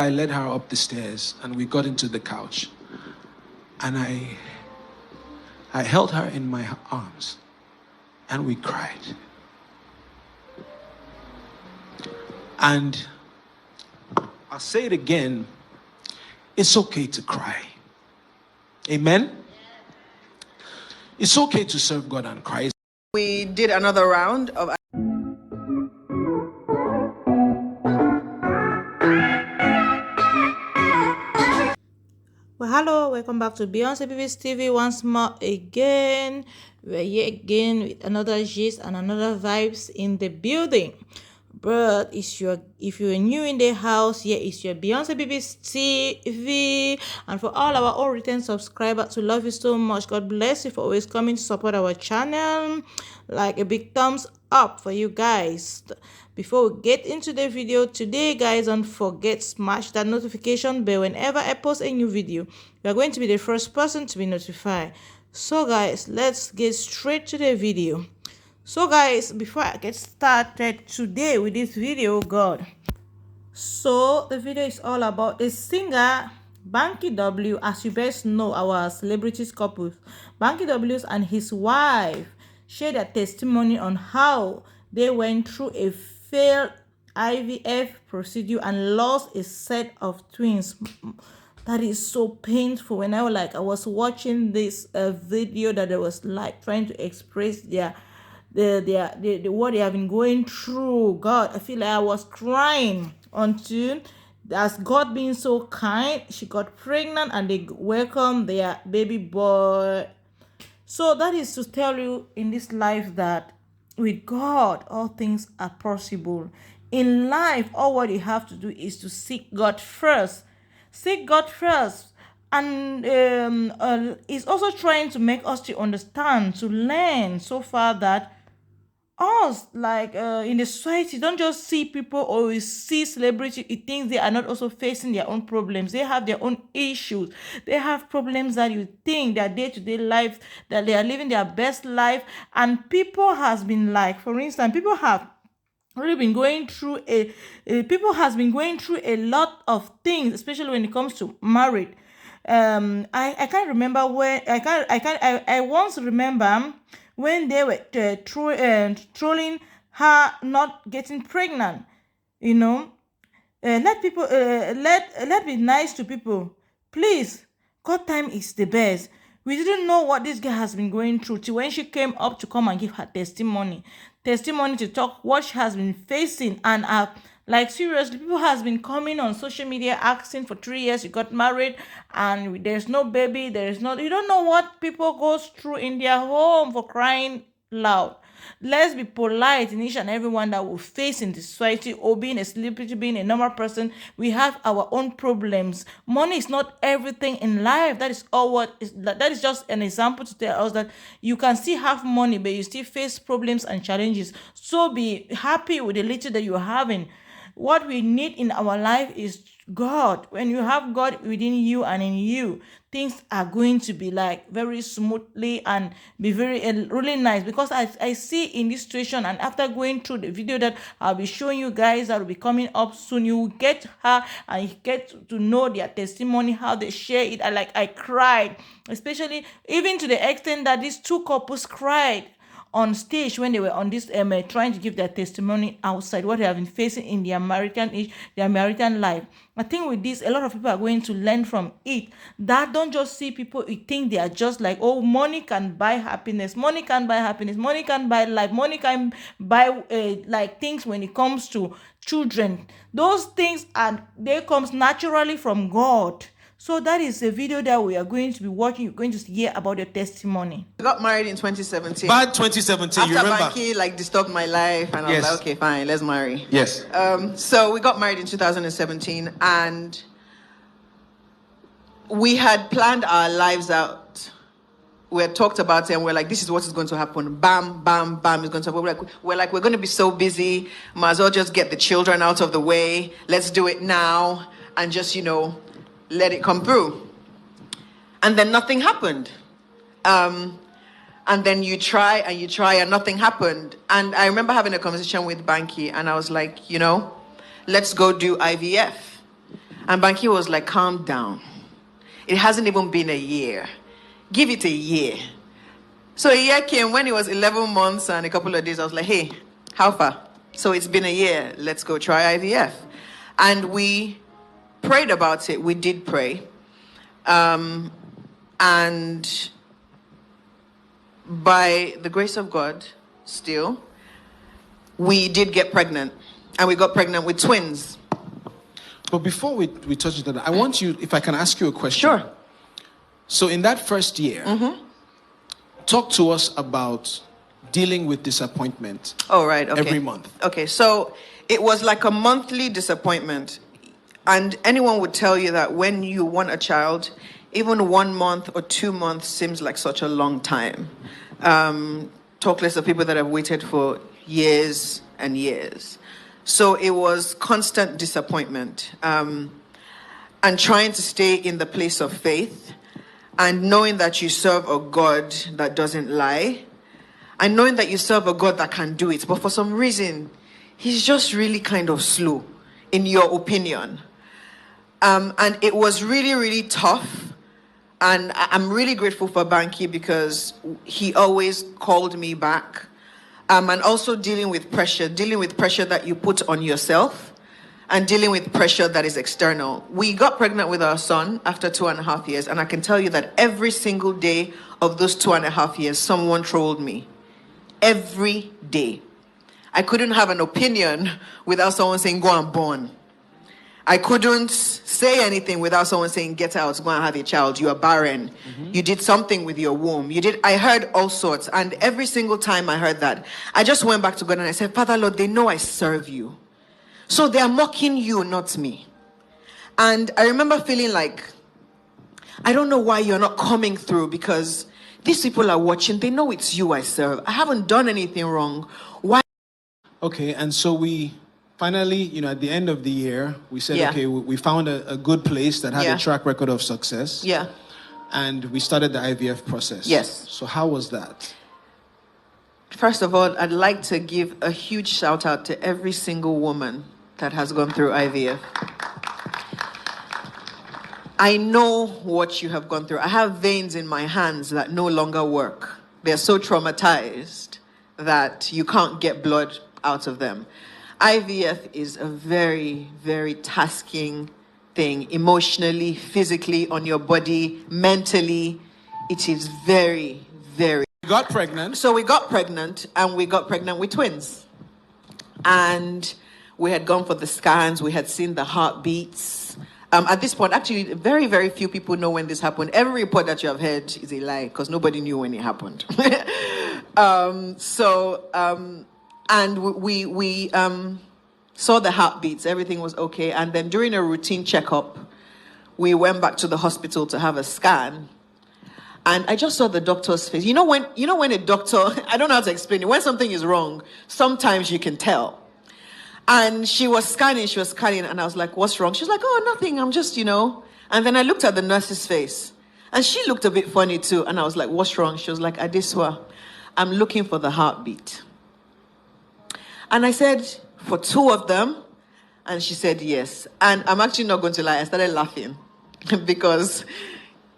I led her up the stairs and we got into the couch. And I held her in my arms and we cried. And I'll say it again, it's okay to cry. Amen? It's okay to serve God and cry. We did another round of... Well, hello, welcome back to Beyonce Baby's TV once more again. We're here again with another gist and another vibes in the building. But if you're new in the house, here is your Beyonce Baby's TV. And for all our old return subscribers, we love you so much. God bless you for always coming to support our channel. Like a big thumbs up for you guys. Before we get into the video today, guys, don't forget smash that notification bell whenever I post a new video. You are going to be the first person to be notified. So guys, let's get straight to the video. So guys, before I get started today with this video, God, so the video is all about the singer Banky W. As you best know, our celebrities couple, Banky W and his wife shared their testimony on how they went through a failed IVF procedure and lost a set of twins. That is so painful. When I was watching this video that they was like trying to express their what they have been going through. God, I feel like I was crying until, as God being so kind, she got pregnant and they welcomed their baby boy. So that is to tell you in this life that with God, all things are possible. In life, all what you have to do is to seek God first. Seek God first. And is also trying to make us to understand, to learn so far that us, in the society, don't just see people or we see celebrity, it thinks they are not also facing their own problems. They have their own issues. They have problems that you think their day-to-day life, that they are living their best life. And people has been for instance, people have really been going through people has been going through a lot of things, especially when it comes to marriage. I can't remember when I once remember when they were trolling her not getting pregnant. Let people let be nice to people, please. God time is the best. We didn't know what this girl has been going through till when she came up to come and give her testimony to talk what she has been facing. And seriously, people has been coming on social media asking for 3 years you got married and there's no baby, you don't know what people goes through in their home, for crying loud. Let's be polite in each and everyone that will face in the society, or being a celebrity, being a normal person. We have our own problems. Money is not everything in life. That is all that is just an example to tell us that you can still have money, but you still face problems and challenges. So be happy with the little that you're having. What we need in our life is God. When you have God within you and in you, things are going to be very smoothly and be very really nice. Because I see in this situation, and after going through the video that I'll be showing you guys that will be coming up soon, you will get her and you get to know their testimony, how they share it. I cried, especially even to the extent that these two couples cried on stage when they were on this trying to give their testimony outside, what they have been facing in their American life. I think with this, a lot of people are going to learn from it. That don't just see people, you think they are just money can buy happiness, money can buy happiness, money can buy life, money can buy things. When it comes to children, those things they comes naturally from God. So that is a video that we are going to be watching. You're going to hear about your testimony. We got married in 2017. Bad 2017, after you remember? Banky disturbed my life, and I was like, okay, fine, let's marry. Yes. So we got married in 2017, and we had planned our lives out. We had talked about it, and we're like, this is what is going to happen. Bam, bam, bam, is going to happen. We're going to be so busy. Might as well just get the children out of the way. Let's do it now, and just, let it come through. And then nothing happened. And then you try and nothing happened. And I remember having a conversation with Banky, and I was like, let's go do IVF. And Banky was like, calm down. It hasn't even been a year. Give it a year. So a year came when it was 11 months and a couple of days. I was like, hey, how far? So it's been a year. Let's go try IVF. And we prayed about it. We did pray. And by the grace of God, still, we did get pregnant. And we got pregnant with twins. But before we touch on that, I want you, if I can ask you a question. Sure. So in that first year, talk to us about dealing with disappointment. Oh, right. Okay. Every month. Okay, so it was like a monthly disappointment. And anyone would tell you that when you want a child, even 1 month or 2 months seems like such a long time. Talk less of people that have waited for years and years. So it was constant disappointment. And trying to stay in the place of faith and knowing that you serve a God that doesn't lie and knowing that you serve a God that can do it. But for some reason, he's just really kind of slow, in your opinion. And it was really, really tough. And I'm really grateful for Banky because he always called me back. And also dealing with pressure that you put on yourself and dealing with pressure that is external. We got pregnant with our son after 2.5 years. And I can tell you that every single day of those 2.5 years, someone trolled me. Every day. I couldn't have an opinion without someone saying, go and born. I couldn't say anything without someone saying, get out, go and have a child. You are barren. You did something with your womb. I heard all sorts. And every single time I heard that, I just went back to God and I said, Father, Lord, they know I serve you. So they are mocking you, not me. And I remember feeling like, I don't know why you're not coming through because these people are watching. They know it's you I serve. I haven't done anything wrong. Why? Okay, and so we finally, at the end of the year, we said, Yeah. okay, we found a good place that had Yeah. a track record of success. Yeah. And we started the IVF process. Yes. So how was that? First of all, I'd like to give a huge shout out to every single woman that has gone through IVF. I know what you have gone through. I have veins in my hands that no longer work. They're so traumatized that you can't get blood out of them. IVF is a very, very tasking thing, emotionally, physically, on your body, mentally. It is very, very. We got pregnant. So we got pregnant, and we got pregnant with twins. And we had gone for the scans. We had seen the heartbeats. At this point, actually, very, very few people know when this happened. Every report that you have heard is a lie because nobody knew when it happened. And we saw the heartbeats. Everything was okay. And then during a routine checkup, we went back to the hospital to have a scan. And I just saw the doctor's face. You know when a doctor, I don't know how to explain it. When something is wrong, sometimes you can tell. And she was scanning, and I was like, what's wrong? She was like, oh, nothing, I'm just, And then I looked at the nurse's face, and she looked a bit funny too. And I was like, what's wrong? She was like, Adeswa, I'm looking for the heartbeat. And I said, for 2 of them? And she said, yes. And I'm actually not going to lie, I started laughing because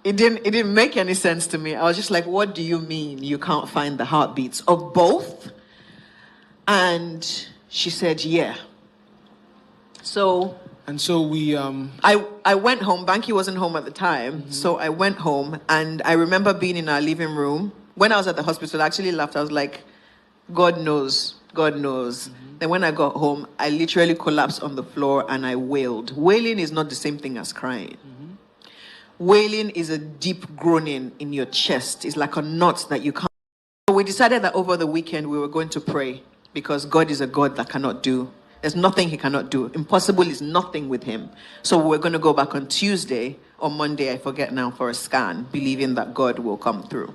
it didn't make any sense to me. I was just like, what do you mean you can't find the heartbeats of both? And she said, yeah. So we I went home. Banky wasn't home at the time. So I went home, and I remember being in our living room. When I was at the hospital, I actually laughed. I was like, God knows. God knows. Then when I got home, I literally collapsed on the floor and I wailed. Wailing is not the same thing as crying. Wailing is a deep groaning in your chest. It's like a knot that you can't. So we decided that over the weekend we were going to pray because God is a God that cannot do. There's nothing he cannot do. Impossible is nothing with him. So we're going to go back on Tuesday or Monday, I forget now, for a scan, believing that God will come through.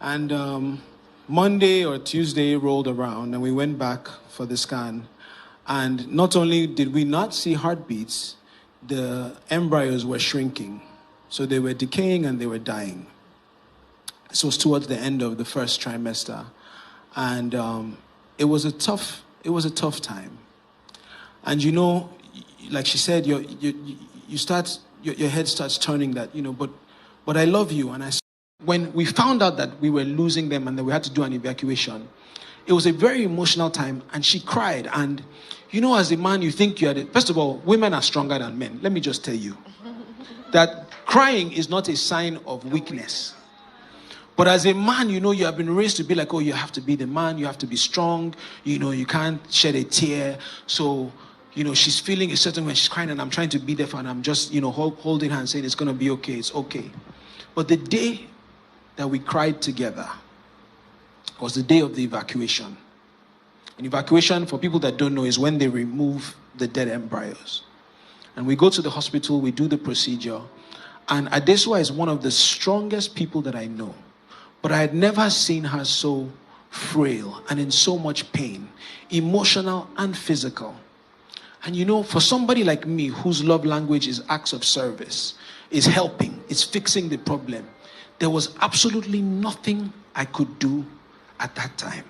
And Monday or Tuesday rolled around and we went back for the scan. And not only did we not see heartbeats, the embryos were shrinking. So they were decaying and they were dying. This was towards the end of the first trimester. And it was a tough time. And like she said, your head starts turning that, but I love you. And when we found out that we were losing them and that we had to do an evacuation, it was a very emotional time, and she cried. And as a man, you think first of all, women are stronger than men. Let me just tell you that crying is not a sign of weakness. But as a man, you have been raised to be like, oh, you have to be the man, you have to be strong, you can't shed a tear. So, she's feeling a certain way, she's crying, and I'm trying to be there for her, and I'm just, holding her and saying, it's going to be okay, it's okay. But the day that we cried together was the day of the evacuation. An evacuation, for people that don't know, is when they remove the dead embryos. And we go to the hospital, we do the procedure, and Adesua is one of the strongest people that I know. But I had never seen her so frail and in so much pain, emotional and physical. And for somebody like me, whose love language is acts of service, is helping, is fixing the problem, there was absolutely nothing I could do at that time.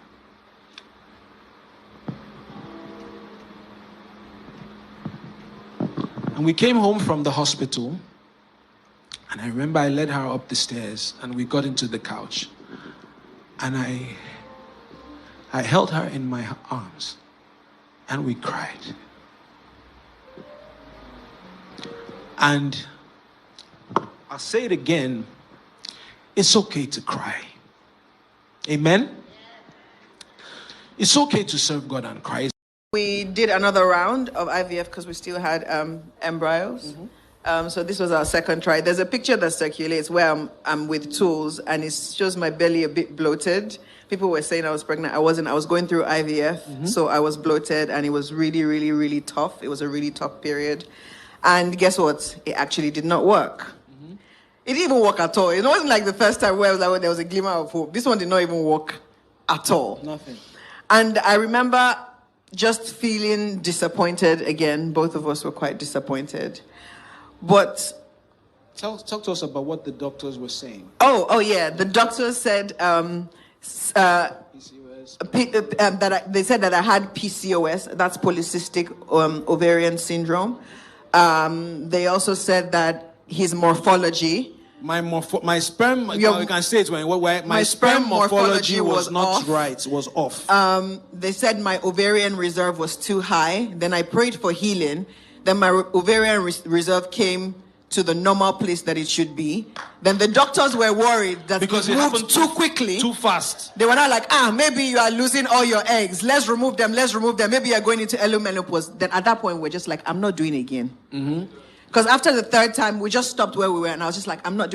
And we came home from the hospital, and I remember I led her up the stairs, and we got into the couch, and I held her in my arms, and we cried. And I'll say it again, it's okay to cry. Amen? It's okay to serve God and cry. We did another round of IVF because we still had embryos. So this was our second try. There's a picture that circulates where I'm with tools, and it shows my belly a bit bloated. People were saying I was pregnant. I wasn't. I was going through IVF, so I was bloated, and it was really, really, really tough. It was a really tough period. And guess what? It actually did not work. It didn't even work at all. It wasn't like the first time where there was a glimmer of hope. This one did not even work at all. Nothing. And I remember just feeling disappointed again. Both of us were quite disappointed. But talk to us about what the doctors were saying. Oh yeah. The doctors said they said that I had PCOS. That's polycystic ovarian syndrome. They also said that his morphology. My sperm. You can say it when my sperm morphology was not off. Right. Was off. They said my ovarian reserve was too high. Then I prayed for healing. Then my ovarian reserve came to the normal place that it should be. Then the doctors were worried that because it moved happened too quickly, too fast. They were not like, maybe you are losing all your eggs. Let's remove them. Maybe you're going into early menopause. Then at that point, we're just like, I'm not doing it again. Because after the third time, we just stopped where we were, and I was just like, I'm not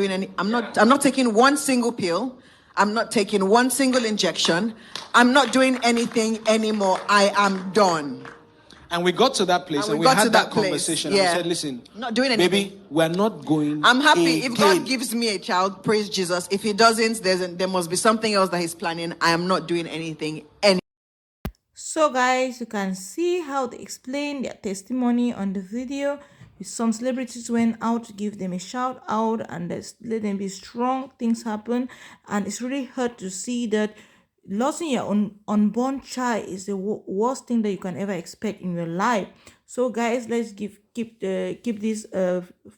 taking one single pill. I'm not taking one single injection. I'm not doing anything anymore. I am done. And we got to that place, and we had that conversation. Yeah. And we said, listen, not doing anything. Baby, we're not going. I'm happy. If God gives me a child, praise Jesus. If he doesn't, there must be something else that he's planning. I am not doing anything. So guys, you can see how they explain their testimony on the video. Some celebrities went out to give them a shout out and let them be strong. Things happen, and it's really hurt to see that losing your unborn child is the worst thing that you can ever expect in your life. So guys, let's keep this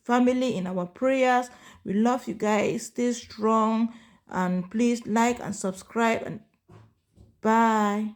family in our prayers. We love you guys. Stay strong, and please like and subscribe, and bye.